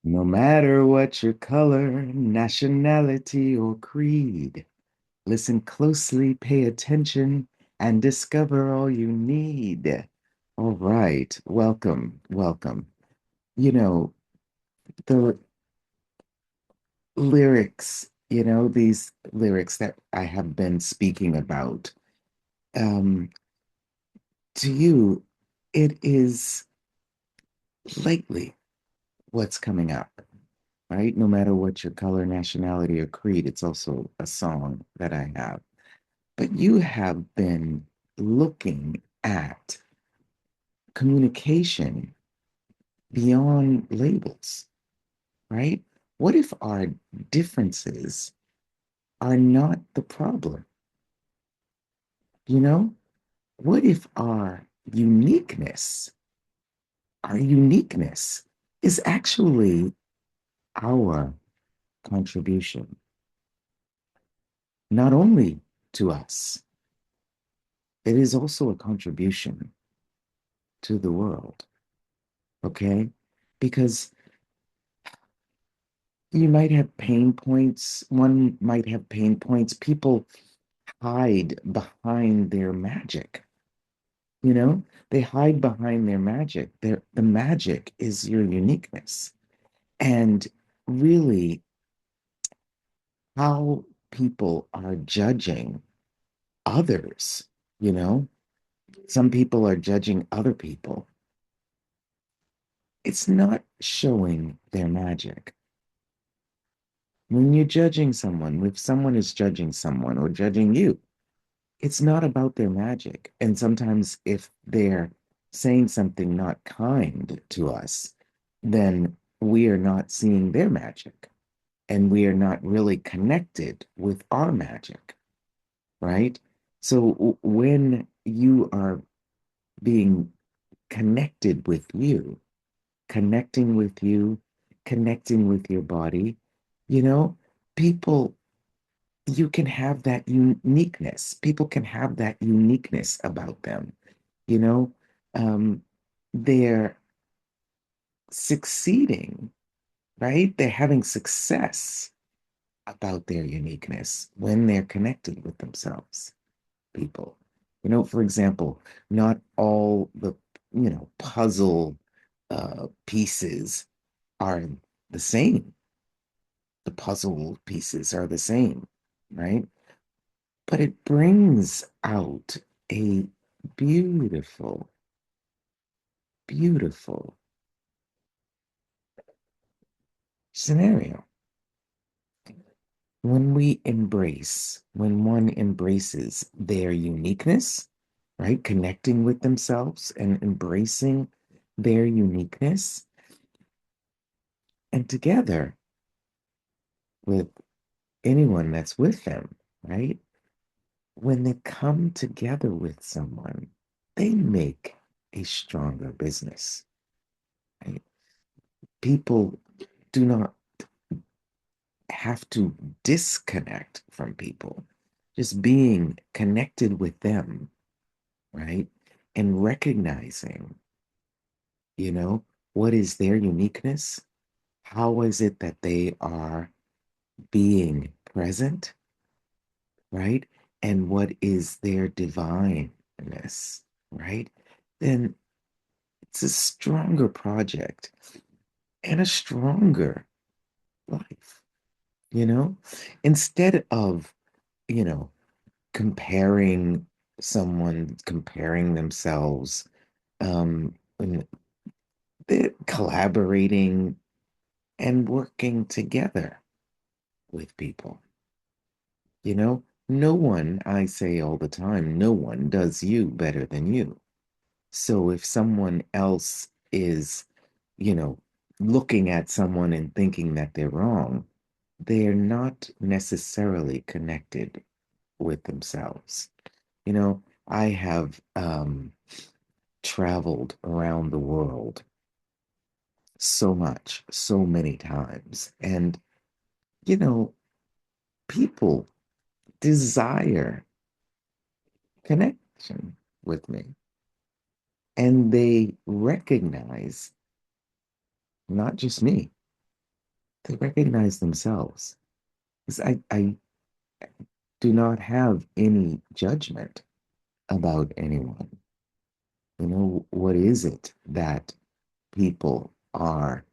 No matter what your color, nationality, or creed, listen closely, pay attention, and discover all you need. All right, welcome, welcome. You know, the these lyrics that I have been speaking about, um, to you, it is lately what's coming up, right? No matter what your color, nationality, or creed, it's also a song that I have. But you have been looking at communication beyond labels, right? What if our differences are not the problem? You know, what if our uniqueness is actually our contribution, not only to us, it is also a contribution to the world, okay? Because you might have pain points. One might have pain points. People hide behind their magic, you know? They hide behind their magic. The magic is your uniqueness. And really, how people are judging others, you know? Some people are judging other people. It's not showing their magic. When you're judging someone, if someone is judging someone or judging you, it's not about their magic. And sometimes if they're saying something not kind to us, then we are not seeing their magic and we are not really connected with our magic, right? So when you are being connected with you, connecting with you, connecting with your body, you know, people you can have that uniqueness. People can have that uniqueness about them. You know, um, they're succeeding, right? They're having success about their uniqueness when they're connected with themselves, people. For example, not all the, puzzle pieces are the same. The puzzle pieces are the same, right? But it brings out a beautiful, beautiful scenario. When one embraces their uniqueness, right? Connecting with themselves and embracing their uniqueness, and together with anyone that's with them, right? When they come together with someone, they make a stronger business, right? People do not have to disconnect from people. Just being connected with them, right? And recognizing, you know, what is their uniqueness? How is it that they are being present, right? And what is their divineness, right? Then it's a stronger project and a stronger life, you know? Instead of, you know, comparing themselves, and they're collaborating and working together with people. No one, I say all the time, no one does you better than you. So if someone else is, you know, looking at someone and thinking that they're wrong, they're not necessarily connected with themselves. I have traveled around the world so much, so many times. And, you know, people desire connection with me. And they recognize not just me. They recognize themselves. 'Cause I do not have any judgment about anyone. What is it that people are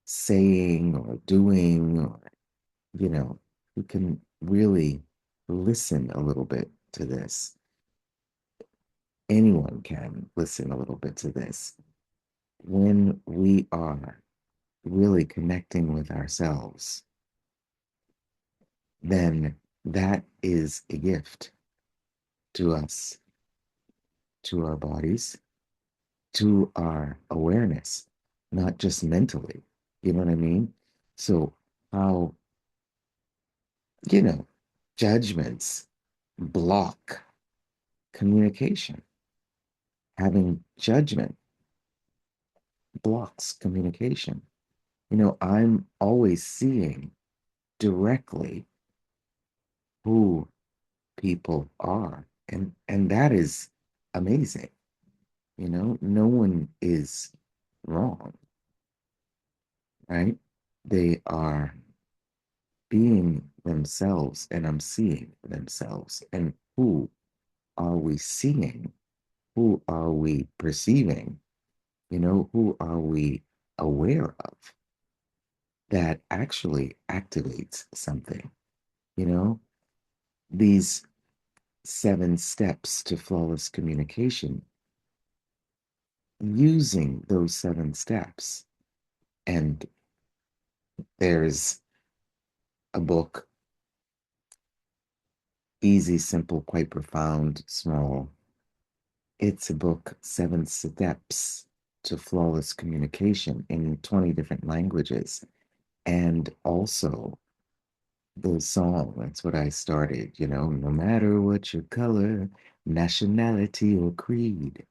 saying or doing, or, you can really listen a little bit to this. Anyone can listen a little bit to this. When we are really connecting with ourselves, then that is a gift to us, to our bodies, to our awareness, not just mentally. You know what I mean? So, how, you know, judgments block communication. Having judgment blocks communication. I'm always seeing directly who people are. And that is amazing. No one is wrong, right? They are being themselves, and I'm seeing themselves. And who are we seeing? Who are we perceiving? Who are we aware of that actually activates something? You know, these 7 steps to flawless communication, using those 7 steps. And there's a book, easy, simple, quite profound, small. It's a book, 7 Steps to Flawless Communication, in 20 different languages. And also the song, that's what I started, no matter what your color, nationality, or creed.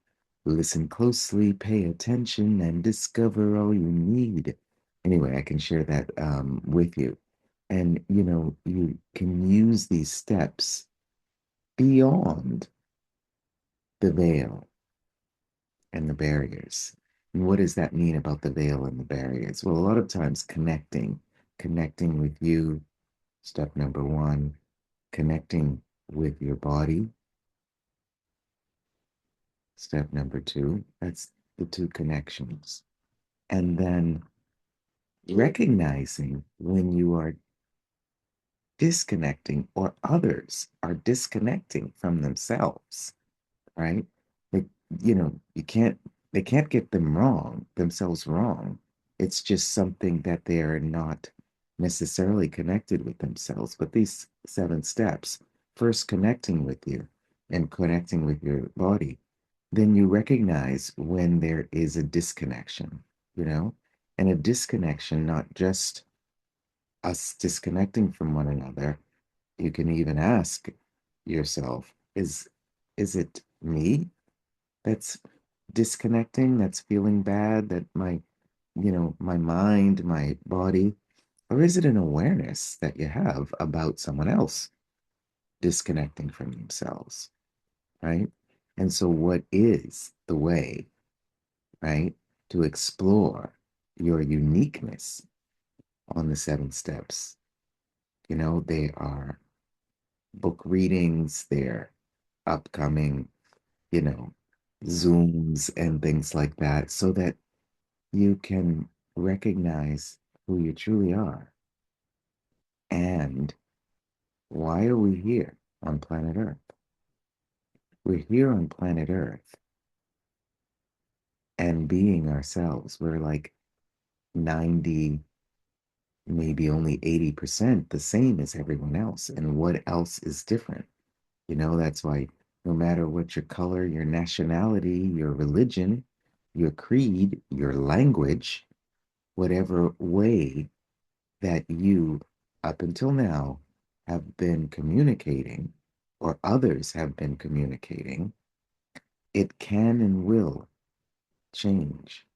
Listen closely, pay attention, and discover all you need. Anyway, I can share that with you. And, you can use these steps beyond the veil and the barriers. And what does that mean about the veil and the barriers? Well, a lot of times connecting with you, step number one, connecting with your body, step number two. That's the two connections. And then recognizing when you are disconnecting or others are disconnecting from themselves, right? Like, you can't, they can't get themselves wrong. It's just something that they are not necessarily connected with themselves. But these 7 steps, first connecting with you and connecting with your body, then you recognize when there is a disconnection, you know, and a disconnection, not just us disconnecting from one another. You can even ask yourself, is it me that's disconnecting, that's feeling bad, that my mind, my body, or is it an awareness that you have about someone else disconnecting from themselves, right? And so, what is the way, right, to explore your uniqueness on the 7 steps? They are book readings, they're upcoming, you know, Zooms and things like that, so that you can recognize who you truly are. And why are we here on planet Earth? We're here on planet Earth and being ourselves. We're like 90, maybe only 80% the same as everyone else. And what else is different? That's why no matter what your color, your nationality, your religion, your creed, your language, whatever way that you, up until now, have been communicating, or others have been communicating, it can and will change,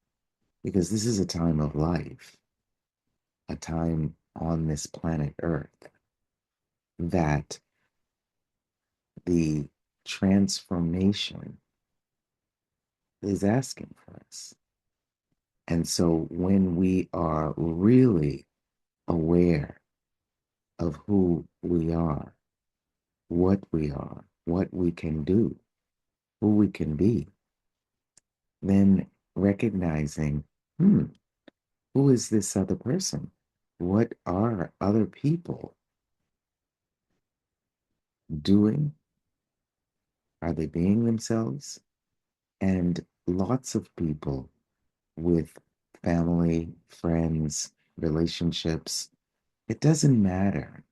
because this is a time of life, a time on this planet Earth that the transformation is asking for us. And so when we are really aware of who we are, what we can do, who we can be, then recognizing, hmm, who is this other person? What are other people doing? Are they being themselves? And lots of people with family, friends, relationships, it doesn't matter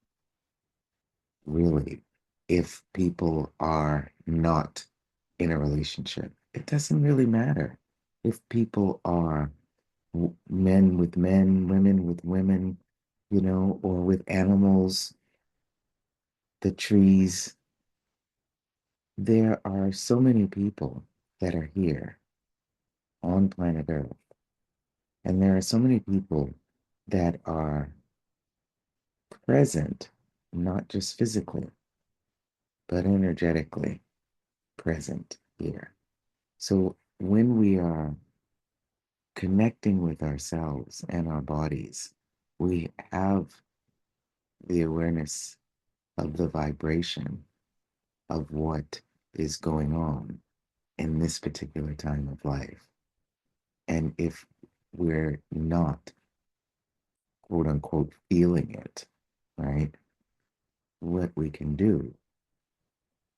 really if people are not in a relationship. It doesn't really matter if people are men with men, women with women, or with animals, the trees. There are so many people that are here on planet Earth, and there are so many people that are present, not just physically, but energetically present here. So when we are connecting with ourselves and our bodies, we have the awareness of the vibration of what is going on in this particular time of life. And if we're not, quote unquote, feeling it, right, what we can do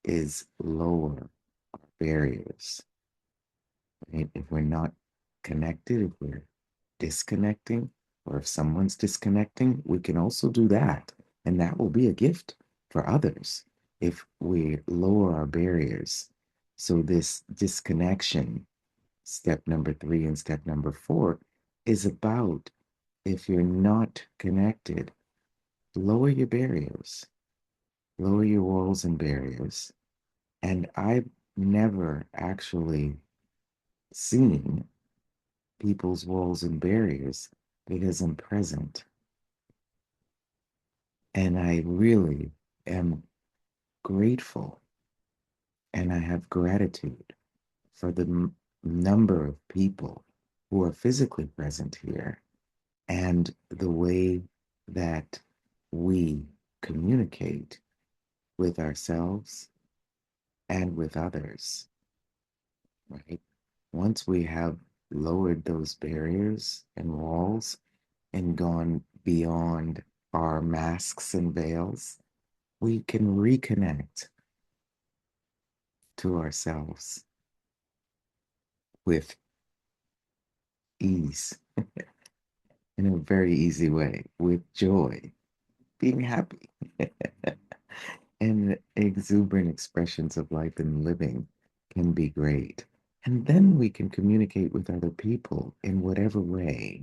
is lower our barriers. Right? If we're not connected, if we're disconnecting, or if someone's disconnecting, we can also do that. And that will be a gift for others if we lower our barriers. So, this disconnection, step number 3 and step number 4, is about if you're not connected, lower your barriers, lower your walls and barriers. And I've never actually seen people's walls and barriers because I'm present. And I really am grateful and I have gratitude for the number of people who are physically present here and the way that we communicate with ourselves and with others, right? Once we have lowered those barriers and walls and gone beyond our masks and veils, we can reconnect to ourselves with ease, in a very easy way, with joy, being happy, and exuberant expressions of life and living can be great. And then we can communicate with other people in whatever way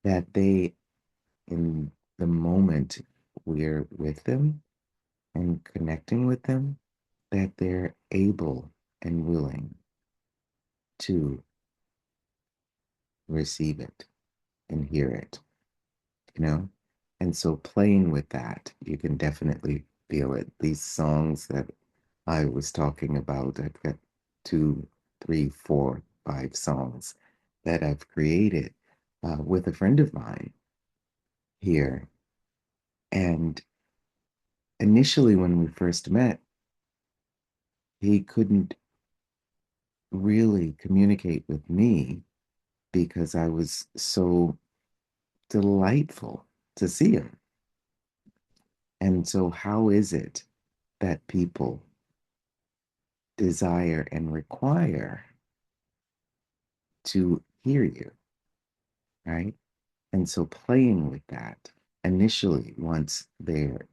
that they, in the moment we're with them and connecting with them, that they're able and willing to receive it and hear it, you know? And so playing with that, you can definitely feel it. These songs that I was talking about, I've got 2, 3, 4, 5 songs that I've created with a friend of mine here. And initially, when we first met, he couldn't really communicate with me because I was so delightful to see him. And so, how is it that people desire and require to hear you, right? And so, playing with that initially, once they're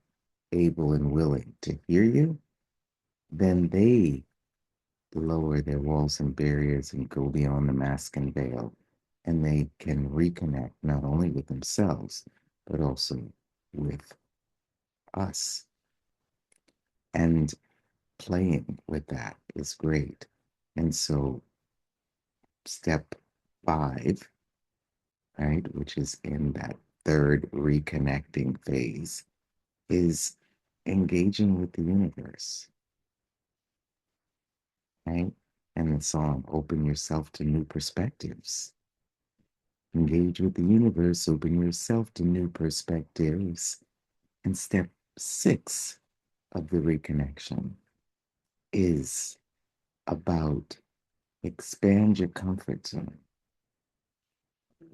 able and willing to hear you, then they lower their walls and barriers and go beyond the mask and veil. And they can reconnect not only with themselves, but also with us. And playing with that is great. And so, step 5, right, which is in that third reconnecting phase, is engaging with the universe, right? And the song, Open Yourself to New Perspectives. Engage with the universe, open yourself to new perspectives. And step 6 of the reconnection is about expand your comfort zone.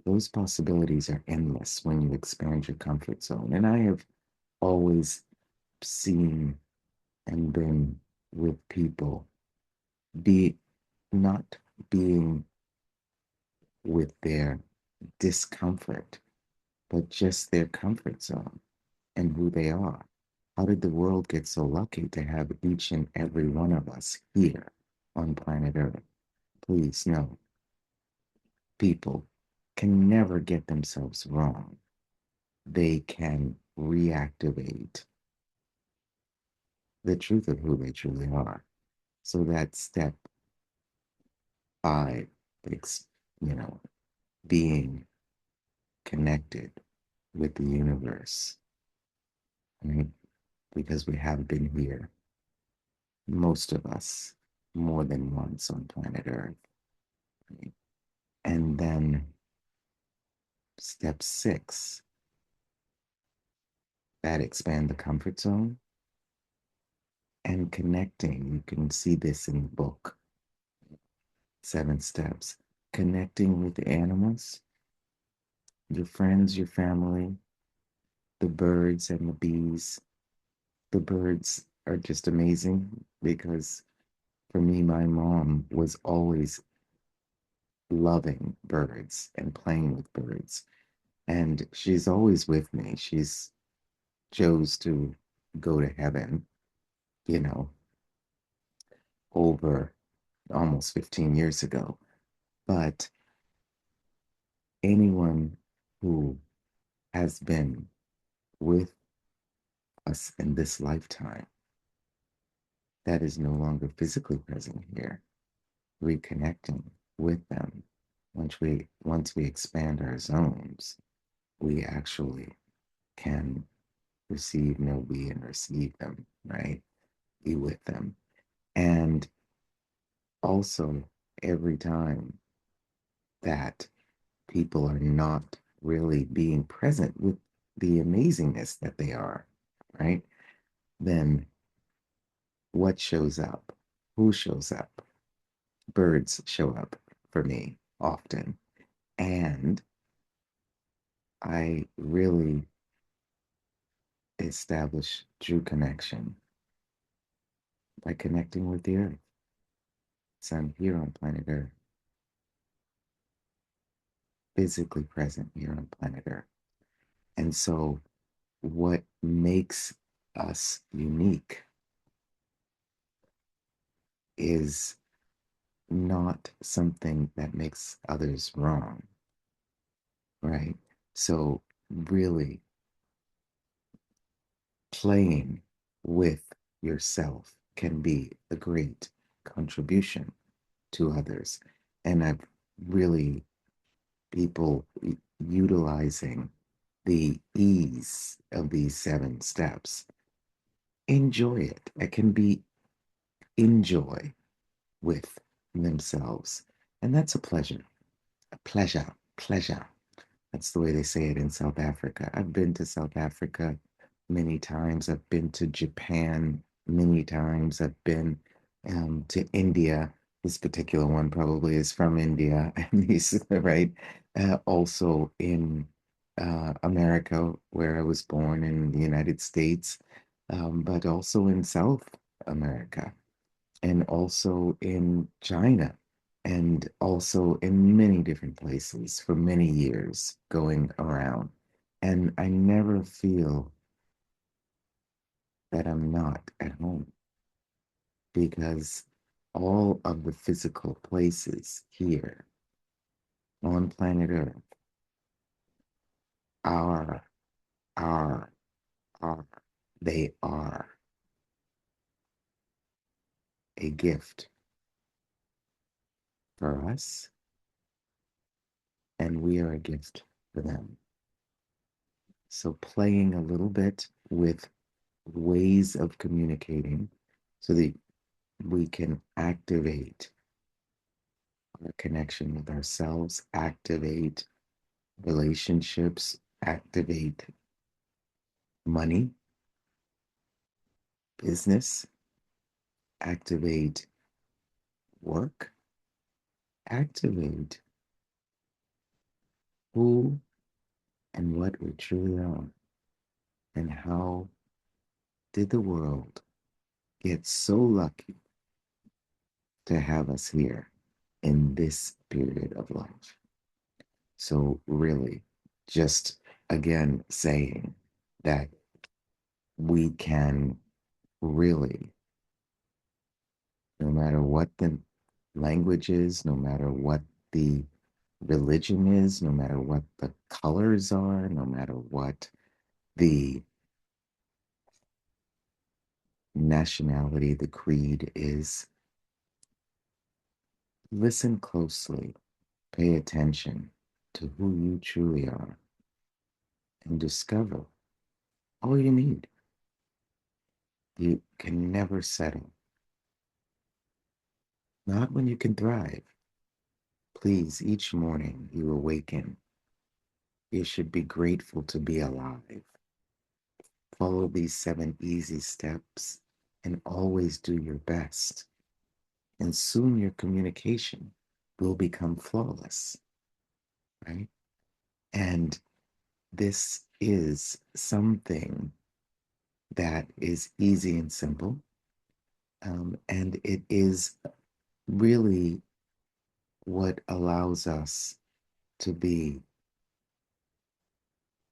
Those possibilities are endless when you expand your comfort zone. And I have always seen and been with people be not being with their discomfort, but just their comfort zone and who they are. How did the world get so lucky to have each and every one of us here on planet Earth? Please know, people can never get themselves wrong. They can reactivate the truth of who they truly are. So that step 5, it's, you know, being connected with the universe, right? Because we have been here, most of us, more than once on planet Earth. Right? And then step 6, that expand the comfort zone and connecting. You can see this in the book, 7 Steps. Connecting with the animals, your friends, your family, the birds and the bees. The birds are just amazing because for me, my mom was always loving birds and playing with birds. And she's always with me. She's chose to go to heaven, you know, over almost 15 years ago. But anyone who has been with us in this lifetime that is no longer physically present here, reconnecting with them. Once we expand our zones, we actually can receive, know, be, and receive them, right? Be with them. And also, every time that people are not really being present with the amazingness that they are, right? Then what shows up? Who shows up? Birds show up for me often. And I really establish true connection by connecting with the earth. So I'm here on planet Earth, physically present here on planet Earth. And so, what makes us unique is not something that makes others wrong, right? So, really playing with yourself can be a great contribution to others. And I've really people utilizing the ease of these 7 steps. Enjoy it. It can be enjoy with themselves. And that's a pleasure. A pleasure. Pleasure. That's the way they say it in South Africa. I've been to South Africa many times. I've been to Japan many times. I've been to India. This particular one probably is from India, and he's right. Also in America, where I was born in the United States, but also in South America, and also in China, and also in many different places for many years going around. And I never feel that I'm not at home because all of the physical places here on planet Earth are, are, are, they are a gift for us, and we are a gift for them. So playing a little bit with ways of communicating so that we can activate our connection with ourselves, activate Relationships activate money, business, activate work, activate who and what we truly are, and how did the world get so lucky to have us here in this period of life. So, really, just again saying that we can really, no matter what the language is, no matter what the religion is, no matter what the colors are, no matter what the nationality, the creed is, listen closely, pay attention to who you truly are, and discover all you need. You can never settle, not when you can thrive. Please, each morning you awaken, you should be grateful to be alive. Follow these 7 easy steps and always do your best. And soon your communication will become flawless, right? And this is something that is easy and simple. And it is really what allows us to be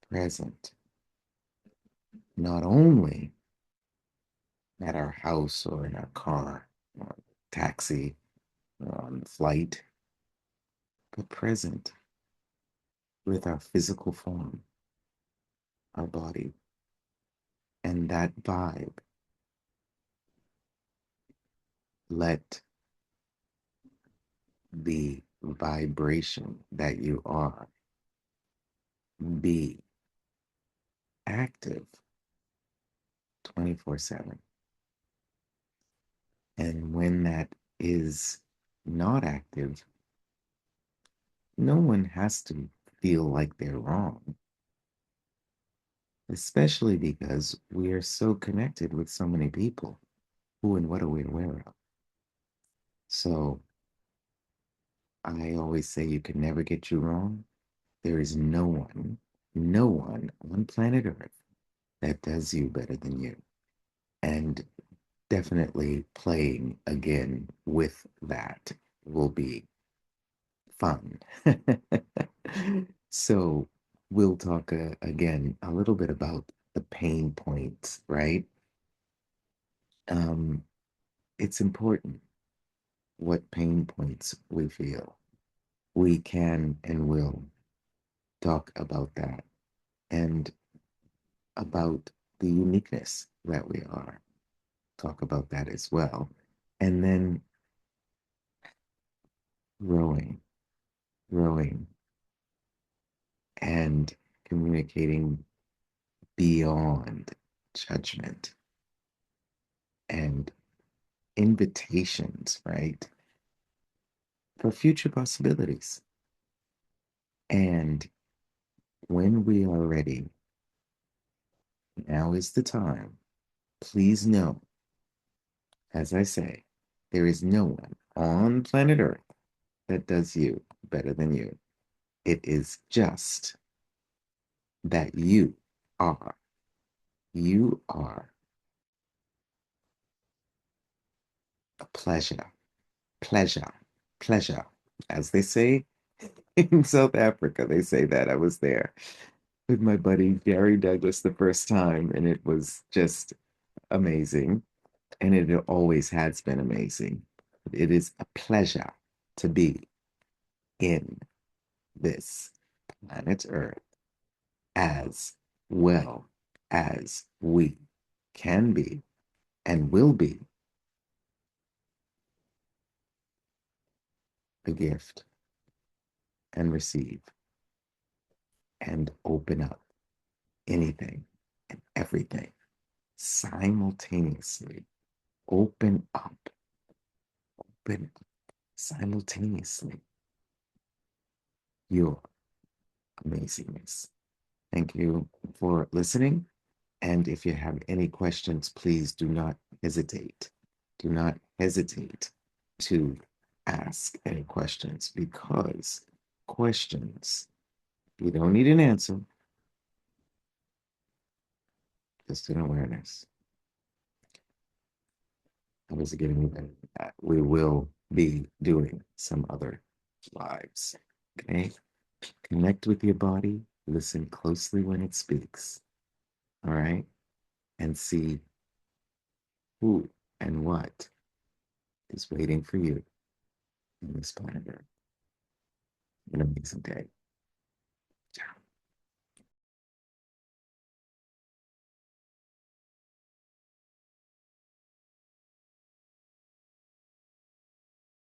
present, not only at our house or in our car, or taxi, or on the flight, but present with our physical form, our body, and that vibe. Let the vibration that you are be active 24/7. And when that is not active, no one has to feel like they're wrong, especially because we are so connected with so many people. Who and what are we aware of? So I always say you can never get you wrong. There is no one on planet Earth that does you better than you. And definitely playing again with that will be fun. So we'll talk again a little bit about the pain points, right? Um, it's important what pain points we feel. We can and will talk about that and about the uniqueness that we are. Talk about that as well. And then growing, growing, and communicating beyond judgment and invitations, right? For future possibilities. And when we are ready, now is the time. Please know, as I say, there is no one on planet Earth that does you better than you. It is just that you are a pleasure, pleasure, pleasure. As they say in South Africa, they say that. I was there with my buddy Gary Douglas the first time, and it was just amazing. And it always has been amazing. It is a pleasure to be in this planet Earth as well as we can be and will be a gift and receive and open up anything and everything simultaneously. Open up, open up simultaneously your amazingness. Thank you for listening. And if you have any questions, please do not hesitate. Do not hesitate to ask any questions because questions, you don't need an answer, just an awareness. I was getting you better than that. We will be doing some other lives. Okay? Connect with your body, listen closely when it speaks. All right? And see who and what is waiting for you in this planet Earth. An amazing day.